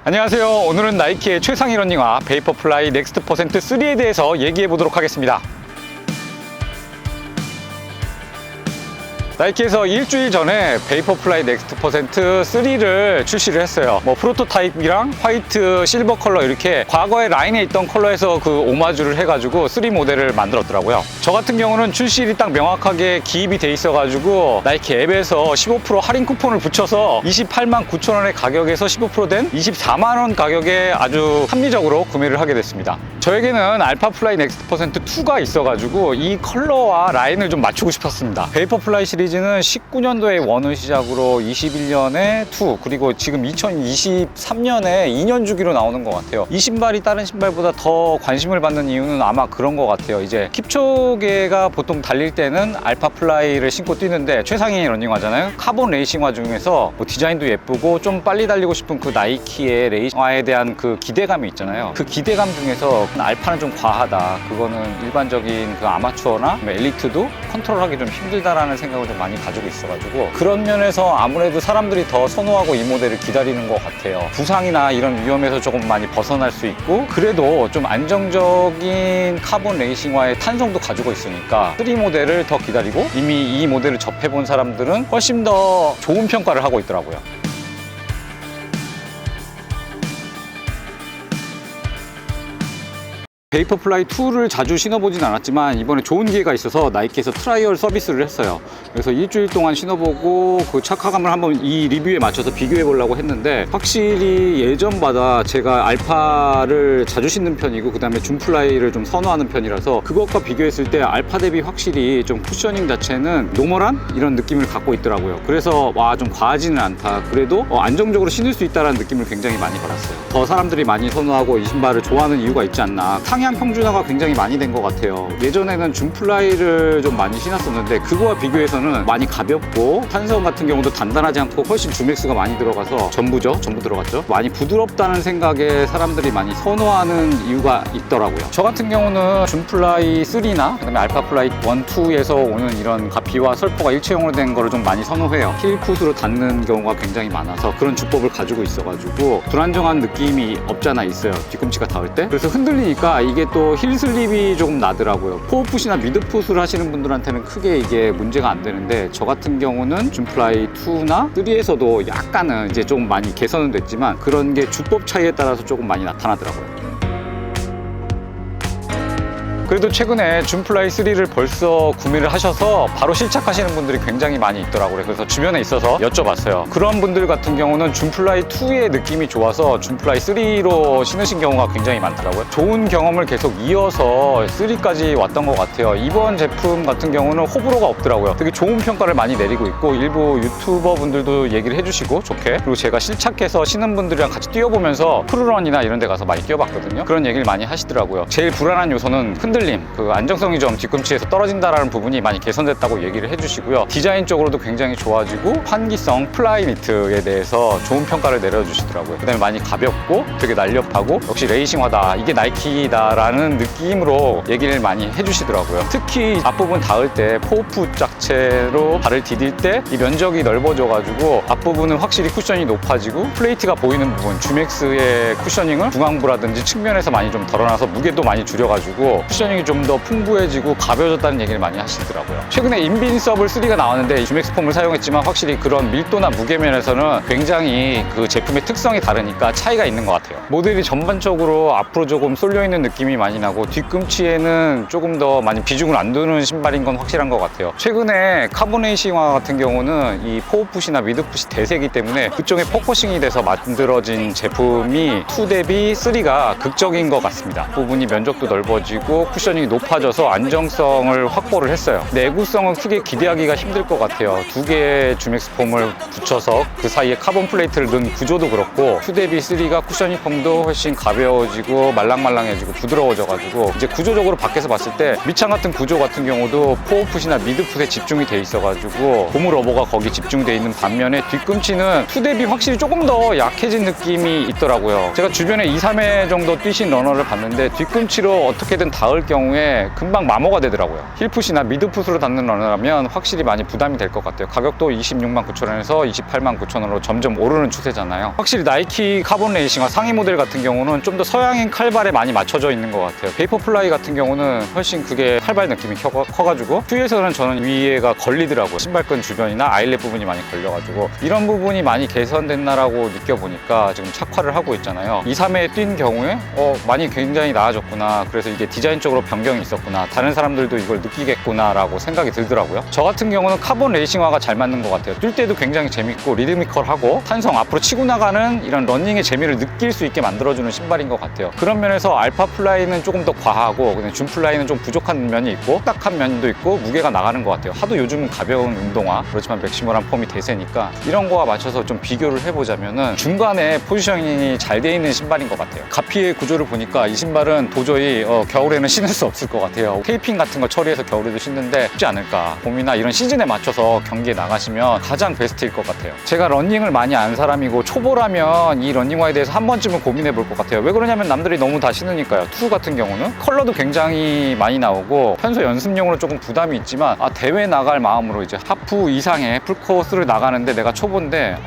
안녕하세요. 오늘은 나이키의 최상위 러닝화 베이퍼플라이 넥스트 퍼센트 3에 대해서 얘기해 보도록 하겠습니다. 나이키에서 일주일 전에 베이퍼플라이 넥스트 퍼센트 3를 출시를 했어요. 프로토타입이랑 화이트, 실버 컬러 이렇게 과거에 라인에 있던 컬러에서 그 오마주를 해가지고 3 모델을 만들었더라고요. 저 같은 경우는 출시일이 딱 명확하게 기입이 돼 있어가지고 나이키 앱에서 15% 할인 쿠폰을 붙여서 28만 9천 원의 가격에서 15% 된 24만 원 가격에 아주 합리적으로 구매를 하게 됐습니다. 저에게는 알파플라이 넥스트 퍼센트 2가 있어가지고 이 컬러와 라인을 좀 맞추고 싶었습니다. 베이퍼플라이 시리즈는 19년도에 1을 시작으로 21년에 2, 그리고 지금 2023년에 2년 주기로 나오는 것 같아요. 이 신발이 다른 신발보다 더 관심을 받는 이유는 아마 그런 것 같아요. 이제 킵초게가 보통 달릴 때는 알파플라이를 신고 뛰는데 최상위 러닝화잖아요. 카본 레이싱화 중에서 디자인도 예쁘고 좀 빨리 달리고 싶은 그 나이키의 레이싱화에 대한 그 기대감이 있잖아요. 그 기대감 중에서 알파는 좀 과하다, 그거는 일반적인 그 아마추어나 엘리트도 컨트롤하기 좀 힘들다라는 생각을 좀 많이 가지고 있어가지고 그런 면에서 아무래도 사람들이 더 선호하고 이 모델을 기다리는 것 같아요. 부상이나 이런 위험에서 조금 많이 벗어날 수 있고 그래도 좀 안정적인 카본 레이싱화의 탄성도 가지고 있으니까 3 모델을 더 기다리고 이미 이 모델을 접해본 사람들은 훨씬 더 좋은 평가를 하고 있더라고요. 베이퍼플라이 2를 자주 신어보진 않았지만 이번에 좋은 기회가 있어서 나이키에서 트라이얼 서비스를 했어요. 그래서 일주일 동안 신어보고 그 착화감을 한번 이 리뷰에 맞춰서 비교해 보려고 했는데 확실히 예전보다 제가 알파를 자주 신는 편이고 그 다음에 줌플라이를 좀 선호하는 편이라서 그것과 비교했을 때 알파 대비 확실히 좀 쿠셔닝 자체는 노멀한 이런 느낌을 갖고 있더라고요. 그래서 와, 좀 과하지는 않다, 그래도 안정적으로 신을 수 있다는 느낌을 굉장히 많이 받았어요. 더 사람들이 많이 선호하고 이 신발을 좋아하는 이유가 있지 않나. 상향 평준화가 굉장히 많이 된 것 같아요. 예전에는 줌플라이를 좀 많이 신었었는데 그거와 비교해서는 많이 가볍고 탄성 같은 경우도 단단하지 않고 훨씬 줌엑스가 많이 들어가서 전부 들어갔죠. 많이 부드럽다는 생각에 사람들이 많이 선호하는 이유가 있더라고요. 저 같은 경우는 줌플라이 3나 그다음에 알파플라이 1, 2에서 오는 이런 가피와 설포가 일체형으로 된 거를 좀 많이 선호해요. 힐풋으로 닿는 경우가 굉장히 많아서 그런 주법을 가지고 있어가지고 불안정한 느낌이 없잖아 있어요. 뒤꿈치가 닿을 때. 그래서 흔들리니까 이게 또 힐 슬립이 조금 나더라고요. 포어풋이나 미드풋을 하시는 분들한테는 크게 이게 문제가 안 되는데 저 같은 경우는 줌플라이 2나 3에서도 약간은 이제 좀 많이 개선은 됐지만 그런 게 주법 차이에 따라서 조금 많이 나타나더라고요. 그래도 최근에 줌플라이 3를 벌써 구매를 하셔서 바로 실착하시는 분들이 굉장히 많이 있더라고요. 그래서 주변에 있어서 여쭤봤어요. 그런 분들 같은 경우는 줌플라이 2의 느낌이 좋아서 줌플라이 3로 신으신 경우가 굉장히 많더라고요. 좋은 경험을 계속 이어서 3까지 왔던 것 같아요. 이번 제품 같은 경우는 호불호가 없더라고요. 되게 좋은 평가를 많이 내리고 있고 일부 유튜버 분들도 얘기를 해주시고 좋게, 그리고 제가 실착해서 신은 분들이랑 같이 뛰어보면서 프루런이나 이런 데 가서 많이 뛰어봤거든요. 그런 얘기를 많이 하시더라고요. 제일 불안한 요소는 흔들림, 그 안정성이 좀 뒤꿈치에서 떨어진다라는 부분이 많이 개선됐다고 얘기를 해주시고요. 디자인 쪽으로도 굉장히 좋아지고 환기성, 플라이 니트에 대해서 좋은 평가를 내려주시더라고요. 그 다음에 많이 가볍고 되게 날렵하고 역시 레이싱화다, 이게 나이키다라는 느낌으로 얘기를 많이 해주시더라고요. 특히 앞부분 닿을 때 포어풋 자체로 발을 디딜 때 이 면적이 넓어져가지고 앞부분은 확실히 쿠션이 높아지고 플레이트가 보이는 부분, 줌엑스의 쿠셔닝을 중앙부라든지 측면에서 많이 좀 덜어놔서 무게도 많이 줄여가지고 쿠셔닝이 좀 더 풍부해지고 가벼워졌다는 얘기를 많이 하시더라고요. 최근에 인빈서블 3가 나왔는데 줌엑스 폼을 사용했지만 확실히 그런 밀도나 무게면에서는 굉장히 그 제품의 특성이 다르니까 차이가 있는 것 같아요. 모델이 전반적으로 앞으로 조금 쏠려있는 느낌이 많이 나고 뒤꿈치에는 조금 더 많이 비중을 안 두는 신발인 건 확실한 것 같아요. 최근에 카보네이싱화 같은 경우는 이 포어풋이나 미드풋이 대세이기 때문에 그쪽에 포커싱이 돼서 만들어진 제품이 2 대비 3가 극적인 것 같습니다. 부분이 면적도 넓어지고 쿠셔닝이 높아져서 안정성을 확보를 했어요. 내구성은 크게 기대하기가 힘들 것 같아요. 2개의 줌엑스 폼을 붙여서 그 사이에 카본 플레이트를 넣은 구조도 그렇고 2 대비 3가 쿠셔닝 폼도 훨씬 가벼워지고 말랑말랑해지고 부드러워져가지고 이제 구조적으로 밖에서 봤을 때 밑창 같은 구조 같은 경우도 포어풋이나 미드풋에 집중이 돼 있어가지고 고무 러버가 거기 집중돼 있는 반면에 뒤꿈치는 투 대비 확실히 조금 더 약해진 느낌이 있더라고요. 제가 주변에 2, 3회 정도 뛰신 러너를 봤는데 뒤꿈치로 어떻게든 닿을 경우에 금방 마모가 되더라고요. 힐풋이나 미드풋으로 닿는 러너라면 확실히 많이 부담이 될 것 같아요. 가격도 26만 9천 원에서 28만 9천 원으로 점점 오르는 추세잖아요. 확실히 나이키 카본 레이싱화 상위 모델 같은 경우는 좀 더 서양인 칼발에 많이 맞춰져 있는 것 같아요. 베이퍼플라이 같은 경우는 훨씬 그게 칼발 느낌이 커가지고 큐에서는 저는 위에가 걸리더라고요. 신발끈 주변이나 아일렛 부분이 많이 걸려가지고 이런 부분이 많이 개선됐나라고 느껴보니까 지금 착화를 하고 있잖아요. 2, 3회 뛴 경우에 많이 굉장히 나아졌구나. 그래서 이게 디자인적으로 변경이 있었구나. 다른 사람들도 이걸 느끼겠구나 라고 생각이 들더라고요. 저 같은 경우는 카본 레이싱화가 잘 맞는 것 같아요. 뛸 때도 굉장히 재밌고 리드미컬하고 탄성 앞으로 치고 나가는 이런 러닝의 재미를 느낄 수 있게 만들어주는 신발인 것 같아요. 그런 면에서 알파 플라이는 조금 더 과하고 근데 준 플라이는 좀 부족한 면이 있고 딱한 면도 있고 무게가 나가는 것 같아요. 하도 요즘은 가벼운 운동화 그렇지만 맥시멀한 폼이 대세니까 이런 거와 맞춰서 좀 비교를 해보자면은 중간에 포지셔닝이 잘 돼 있는 신발인 것 같아요. 가피의 구조를 보니까 이 신발은 도저히 겨울에는 신을 수 없을 것 같아요. 테이핑 같은 거 처리해서 겨울에도 신는데 쉽지 않을까. 봄이나 이런 시즌에 맞춰서 경기에 나가시면 가장 베스트일 것 같아요. 제가 러닝을 많이 안 사람이고 초보라면 이 러닝화에 대해서 한 번쯤은 고민해 볼 것 같아요. 왜 그러냐면 남들이 너무 다 신으니까요. 투 같은 경우는 컬러도 굉장히 많이 나오고 평소 연습용으로 조금 부담이 있지만 대회 나갈 마음으로 이제 하프 이상의 풀코스를 나가는데 내가 초보인데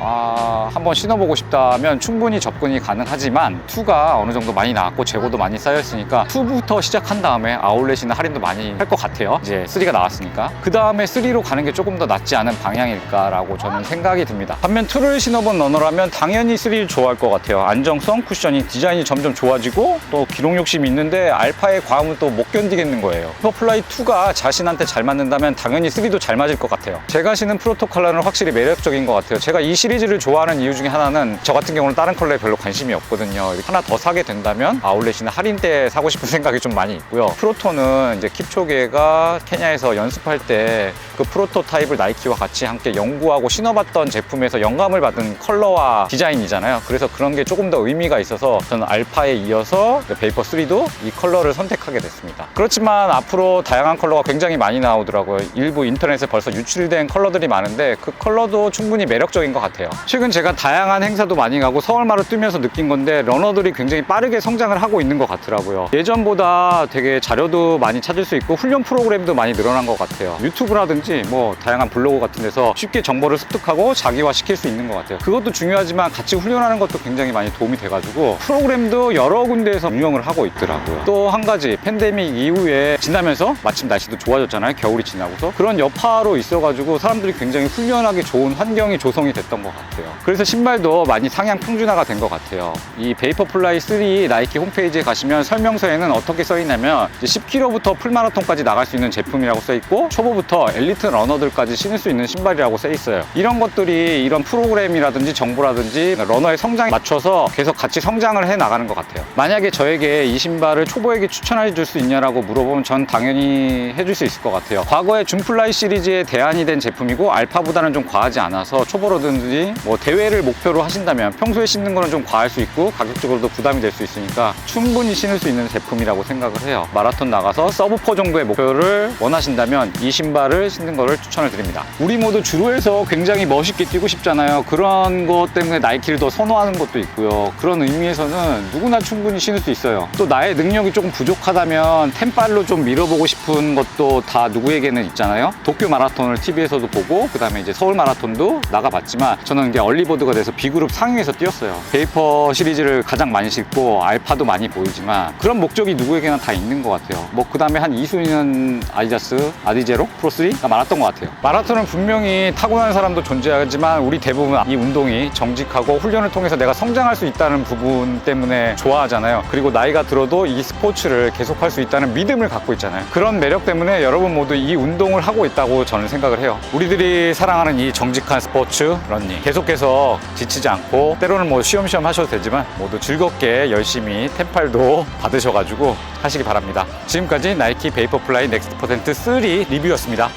한번 신어보고 싶다면 충분히 접근이 가능하지만 투가 어느 정도 많이 나왔고 재고도 많이 쌓여있으니까 투부터 시작한 다음에 아울렛이나 할인도 많이 할 것 같아요. 이제 3가 나왔으니까 그 다음에 3로 가는 게 조금 더 낫지 않은 방향일까라고 저는 생각이 듭니다. 반면 2를 신어본 러너라면 당연히 3를 좋아할 것 같아요. 안정성, 쿠셔닝, 디자인이 점점 좋아지고 또 기록 욕심이 있는데 알파의 과음은 또 못 견디겠는 거예요. 슈퍼플라이 2가 자신한테 잘 맞는다면 당연히 3도 잘 맞을 것 같아요. 제가 신은 프로토 컬러는 확실히 매력적인 것 같아요. 제가 이 시리즈를 좋아하는 이유 중에 하나는 저 같은 경우는 다른 컬러에 별로 관심이 없거든요. 하나 더 사게 된다면 아울렛이나 할인 때 사고 싶은 생각이 좀 많이 있고요. 프로토는 이제 킵초게가 케냐에서 연습할 때 그 프로토타입을 나이키와 같이 함께 연구하고 신어봤던 제품에서 영감을 받은 컬러와 디자인이잖아요. 그래서 그런 게 조금 더 의미가 있어서 저는 알파에 이어서 베이퍼 3도 이 컬러를 선택하게 됐습니다. 그렇지만 앞으로 다양한 컬러가 굉장히 많이 나오더라고요. 일부 인터넷에 벌써 유출된 컬러들이 많은데 그 컬러도 충분히 매력적인 것 같아요. 최근 제가 다양한 행사도 많이 가고 서울마로 뛰면서 느낀 건데 러너들이 굉장히 빠르게 성장을 하고 있는 것 같더라고요. 예전보다 되게 자료도 많이 찾을 수 있고 훈련 프로그램도 많이 늘어난 것 같아요. 유튜브라든지 뭐 다양한 블로그 같은 데서 쉽게 정보를 습득하고 자기화 시킬 수 있는 것 같아요. 그것도 중요하지만 같이 훈련하는 것도 굉장히 많이 도움이 돼가지고 프로그램도 여러 군데에서 운영을 하고 있더라고요. 또 한 가지 팬데믹 이후에 지나면서 마침 날씨도 좋아졌잖아요. 겨울이 지나고서 그런 여파로 있어가지고 사람들이 굉장히 훈련하기 좋은 환경이 조성이 됐던 것 같아요. 그래서 신발도 많이 상향 평준화가 된 것 같아요. 이 베이퍼플라이 3 나이키 홈페이지에 가시면 설명서에는 어떻게 써있냐면 10km부터 풀마라톤까지 나갈 수 있는 제품이라고 써있고 초보부터 엘리트 러너들까지 신을 수 있는 신발이라고 써있어요. 이런 것들이 이런 프로그램이라든지 정보라든지 러너의 성장에 맞춰서 계속 같이 성장을 해 나가는 것 같아요. 만약에 저에게 이 신발을 초보에게 추천해 줄 수 있냐라고 물어보면 전 당연히 해줄 수 있을 것 같아요. 과거에 준플라이 시리즈의 대안이 된 제품이고 알파보다는 좀 과하지 않아서 초보로든지 뭐 대회를 목표로 하신다면 평소에 신는 거는 좀 과할 수 있고 가격적으로도 부담이 될 수 있으니까 충분히 신을 수 있는 제품이라고 생각을 해요. 마라톤 나가서 서브4 정도의 목표를 원하신다면 이 신발을 신는 거를 추천을 드립니다. 우리 모두 주로에서 굉장히 멋있게 뛰고 싶잖아요. 그런 것 때문에 나이키를 더 선호하는 것도 있고요. 그런 의미에서는 누구나 충분히 신을 수 있어요. 또 나의 능력이 조금 부족하다면 템빨로 좀 밀어보고 싶은 것도 다 누구에게는 있잖아요. 도쿄 마라톤을 TV에서도 보고 그 다음에 이제 서울 마라톤도 나가봤지만 저는 이게 얼리버드가 돼서 B그룹 상위에서 뛰었어요. 베이퍼 시리즈를 가장 많이 신고 알파도 많이 보이지만 그런 목적이 누구에게나 다 있는 것 같아요. 뭐 그 다음에 한 이수년 아디다스 아디제로 프로3가 많았던 것 같아요. 마라톤은 분명히 타고난 사람도 존재하지만 우리 대부분 이 운동이 정직하고 훈련을 통해서 내가 성장할 수 있다는 부분 때문에 좋아하잖아요. 그리고 나이가 들어도 이 스포츠를 계속할 수 있다는 믿음을 갖고 있잖아요. 그런 매력 때문에 여러분 모두 이 운동을 하고 있다고 저는 생각을 해요. 우리들이 사랑하는 이 정직한 스포츠 러닝 계속해서 지치지 않고 때로는 뭐 쉬엄쉬엄 하셔도 되지만 모두 즐겁게 열심히 템팔도 받으셔가지고 하시기 바랍니다. 지금까지 나이키 베이퍼플라이 넥스트 퍼센트 3 리뷰였습니다.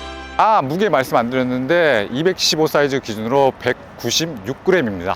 무게 말씀 안 드렸는데 275 사이즈 기준으로 196g입니다.